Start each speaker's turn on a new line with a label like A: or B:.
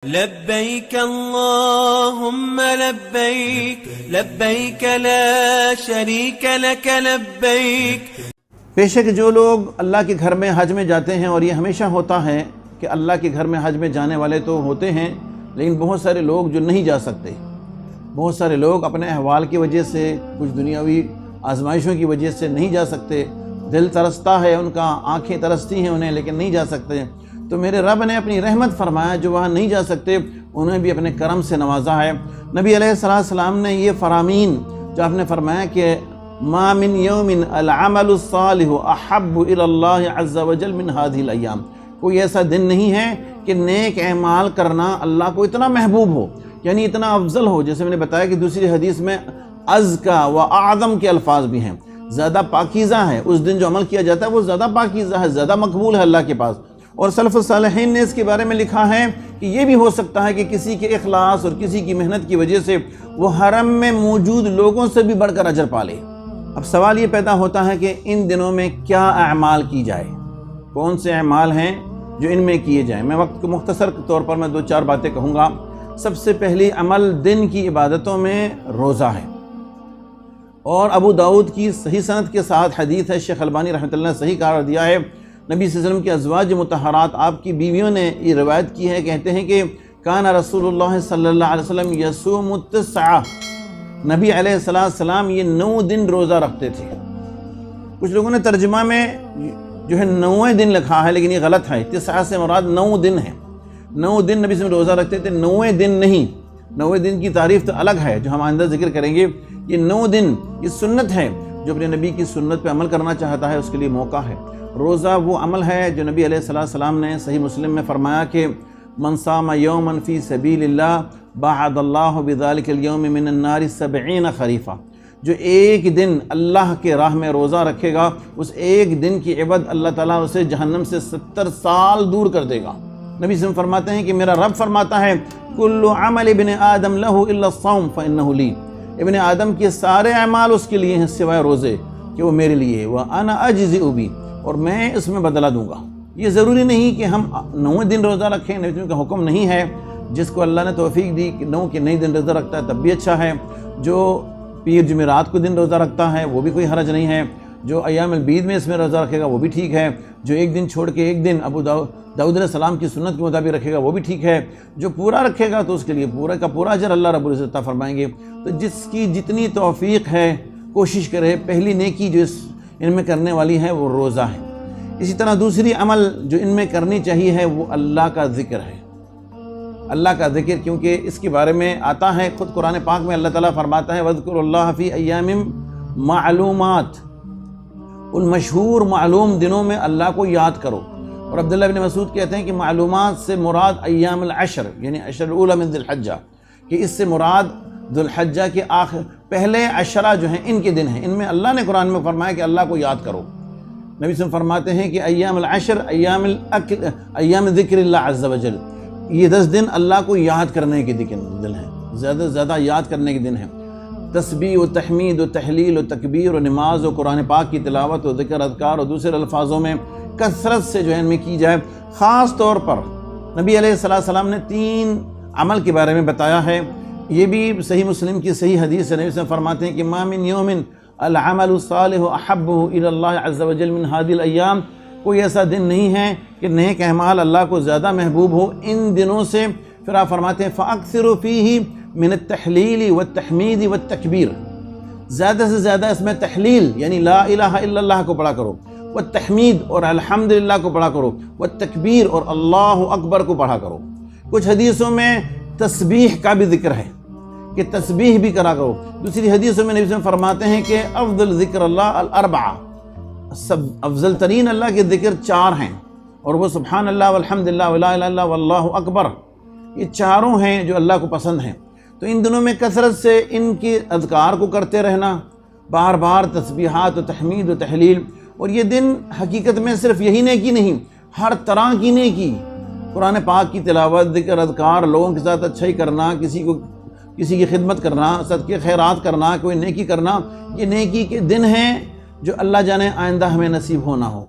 A: لبيك اللهم لبيك لبيك لا شريك لك لبيك۔
B: پیشے جو لوگ اللہ کے گھر میں حج میں جاتے ہیں، اور یہ ہمیشہ ہوتا ہے کہ اللہ کے گھر میں حج میں جانے والے تو ہوتے ہیں، لیکن بہت سارے لوگ جو نہیں جا سکتے، بہت سارے لوگ اپنے احوال کی وجہ سے، کچھ دنیاوی آزمائشوں کی وجہ سے نہیں جا سکتے، دل ترستا ہے ان کا، آنکھیں ترستی ہیں انہیں، لیکن نہیں جا سکتے۔ تو میرے رب نے اپنی رحمت فرمایا، جو وہاں نہیں جا سکتے انہیں بھی اپنے کرم سے نوازا ہے۔ نبی علیہ السلام نے یہ فرامین جو آپ نے فرمایا کہ ما من یوم العمل الصالح احب الی اللہ عز وجل من هذه الایام، کوئی ایسا دن نہیں ہے کہ نیک اعمال کرنا اللہ کو اتنا محبوب ہو، یعنی اتنا افضل ہو۔ جیسے میں نے بتایا کہ دوسری حدیث میں ازکا و اعظم کے الفاظ بھی ہیں، زیادہ پاکیزہ ہے، اس دن جو عمل کیا جاتا ہے وہ زیادہ پاکیزہ ہے، زیادہ مقبول ہے اللہ کے پاس۔ اور سلف الصالحین نے اس کے بارے میں لکھا ہے کہ یہ بھی ہو سکتا ہے کہ کسی کے اخلاص اور کسی کی محنت کی وجہ سے وہ حرم میں موجود لوگوں سے بھی بڑھ کر اجر پا لے۔ اب سوال یہ پیدا ہوتا ہے کہ ان دنوں میں کیا اعمال کی جائے، کون سے اعمال ہیں جو ان میں کیے جائیں۔ میں وقت کو مختصر طور پر میں 2-4 باتیں کہوں گا۔ سب سے پہلی عمل دن کی عبادتوں میں روزہ ہے، اور ابو داؤد کی صحیح سند کے ساتھ حدیث ہے، شیخ البانی رحمۃ اللہ نے صحیح قرار دیا ہے۔ نبی صلی اللہ علیہ وسلم کی ازواج مطہرات، آپ کی بیویوں نے یہ روایت کی ہے، کہتے ہیں کہ کان رسول اللہ صلی اللہ علیہ وسلم یصوم التسعہ، نبی علیہ السلام یہ 9 دن روزہ رکھتے تھے۔ کچھ لوگوں نے ترجمہ میں جو ہے 9ویں دن لکھا ہے، لیکن یہ غلط ہے، 9 سے مراد 9 دن ہے۔ 9 دن نبی صلی اللہ علیہ وسلم روزہ رکھتے تھے، 9ویں دن نہیں۔ 9ویں دن کی تعریف تو الگ ہے جو ہم آئندہ ذکر کریں گے۔ یہ 9 دن یہ سنت ہے، جو اپنے نبی کی سنت پہ عمل کرنا چاہتا ہے اس کے لیے موقع ہے۔ روزہ وہ عمل ہے جو نبی علیہ السلام نے صحیح مسلم میں فرمایا کہ من صام یوما فی سبیل اللہ بعد اللہ بذلک اليوم من النار 70 خریفہ، جو ایک دن اللہ کے راہ میں روزہ رکھے گا، اس ایک دن کی عوض اللہ تعالیٰ اسے جہنم سے 70 سال دور کر دے گا۔ نبی صلی اللہ علیہ وسلم فرماتے ہیں کہ میرا رب فرماتا ہے کل عمل ابن آدم لہ الا الصوم فانہ لی، ابن آدم کے سارے اعمال اس کے لیے ہیں سوائے روزے کہ وہ میرے لیے، وانا اجزئ بہ، اور میں اس میں بدلہ دوں گا۔ یہ ضروری نہیں کہ ہم 9 دن روزہ رکھیں، نبی صلی اللہ علیہ وسلم کا حکم نہیں ہے۔ جس کو اللہ نے توفیق دی کہ 9 کے 9 دن روزہ رکھتا ہے تب بھی اچھا ہے، جو پیر جمعرات کو دن روزہ رکھتا ہے وہ بھی کوئی حرج نہیں ہے، جو ایام البید میں اس میں روزہ رکھے گا وہ بھی ٹھیک ہے، جو ایک دن چھوڑ کے ایک دن ابو داؤد علیہ السلام کی سنت کے مطابق رکھے گا وہ بھی ٹھیک ہے، جو پورا رکھے گا تو اس کے لیے پورا کا پورا اجر اللہ رب العزت عطا فرمائیں گے۔ تو جس کی جتنی توفیق ہے کوشش کرے، پہلی نیکی جو ان میں کرنے والی ہے وہ روزہ ہے۔ اسی طرح دوسری عمل جو ان میں کرنی چاہیے ہے وہ اللہ کا ذکر ہے۔ اللہ کا ذکر، کیونکہ اس کے بارے میں آتا ہے خود قرآن پاک میں، اللہ تعالیٰ فرماتا ہے وَاذْكُرُوا اللَّهَ فِي أَيَّامٍ مَعْلُومَاتٍ، ان مشہور معلوم دنوں میں اللہ کو یاد کرو۔ اور عبداللہ بن مسعود کہتے ہیں کہ معلومات سے مراد ایام العشر، یعنی عشر الاولی من ذی الحجہ، کہ اس سے مراد ذی الحجہ کے پہلے عشرہ جو ہیں ان کے دن ہیں، ان میں اللہ نے قرآن میں فرمایا کہ اللہ کو یاد کرو۔ نبی صلی اللہ علیہ وسلم فرماتے ہیں کہ ایام العشر ایام ذکر اللہ عز وجل، یہ 10 دن اللہ کو یاد کرنے کے دن ہیں، زیادہ سے زیادہ یاد کرنے کے دن ہیں۔ تسبیح و تحمید و تحلیل و تکبیر و نماز و قرآن پاک کی تلاوت و ذکر اذکار اور دوسرے الفاظوں میں کثرت سے جو ہے ان میں کی جائے۔ خاص طور پر نبی علیہ السلام نے 3 عمل کے بارے میں بتایا ہے، یہ بھی صحیح مسلم کی صحیح حدیث ہے۔ نبی صلی اللہ علیہ وسلم فرماتے ہیں کہ ما من یوم العمل الصالح احب الی اللہ عز وجل من هذه الایام، کوئی ایسا دن نہیں ہے کہ نیک اعمال اللہ کو زیادہ محبوب ہو ان دنوں سے۔ پھر آپ فرماتے ہیں فاکثروا فیہ من التحلیل والتحمید والتکبیر، زیادہ سے زیادہ اس میں تحلیل یعنی لا الہ الا اللہ کو پڑھا کرو، والتحمید اور الحمدللہ کو پڑھا کرو، والتکبیر اور اللہ اکبر کو پڑھا کرو۔ کچھ حدیثوں میں تسبیح کا بھی ذکر ہے کہ تسبیح بھی کرا کرو۔ دوسری حدیثوں میں نبی صلی اللہ علیہ وسلم فرماتے ہیں کہ افضل ذکر اللہ الاربعہ، سب افضل ترین اللہ کے ذکر 4 ہیں، اور وہ سبحان اللہ والحمدللہ ولا الہ الا اللہ واللہ اکبر، یہ چاروں ہیں جو اللہ کو پسند ہیں۔ تو ان دنوں میں کثرت سے ان کے اذکار کو کرتے رہنا، بار بار تسبیحات و تحمید و تحلیل۔ اور یہ دن حقیقت میں صرف یہی نیکی نہیں، ہر طرح کی نیکی، قرآن پاک کی تلاوت، ذکر اذکار، لوگوں کے ساتھ اچھائی کرنا، کسی کی خدمت کرنا، صدقے خیرات کرنا، کوئی نیکی کرنا، یہ نیکی کے دن ہیں جو اللہ جانے آئندہ ہمیں نصیب ہونا ہو۔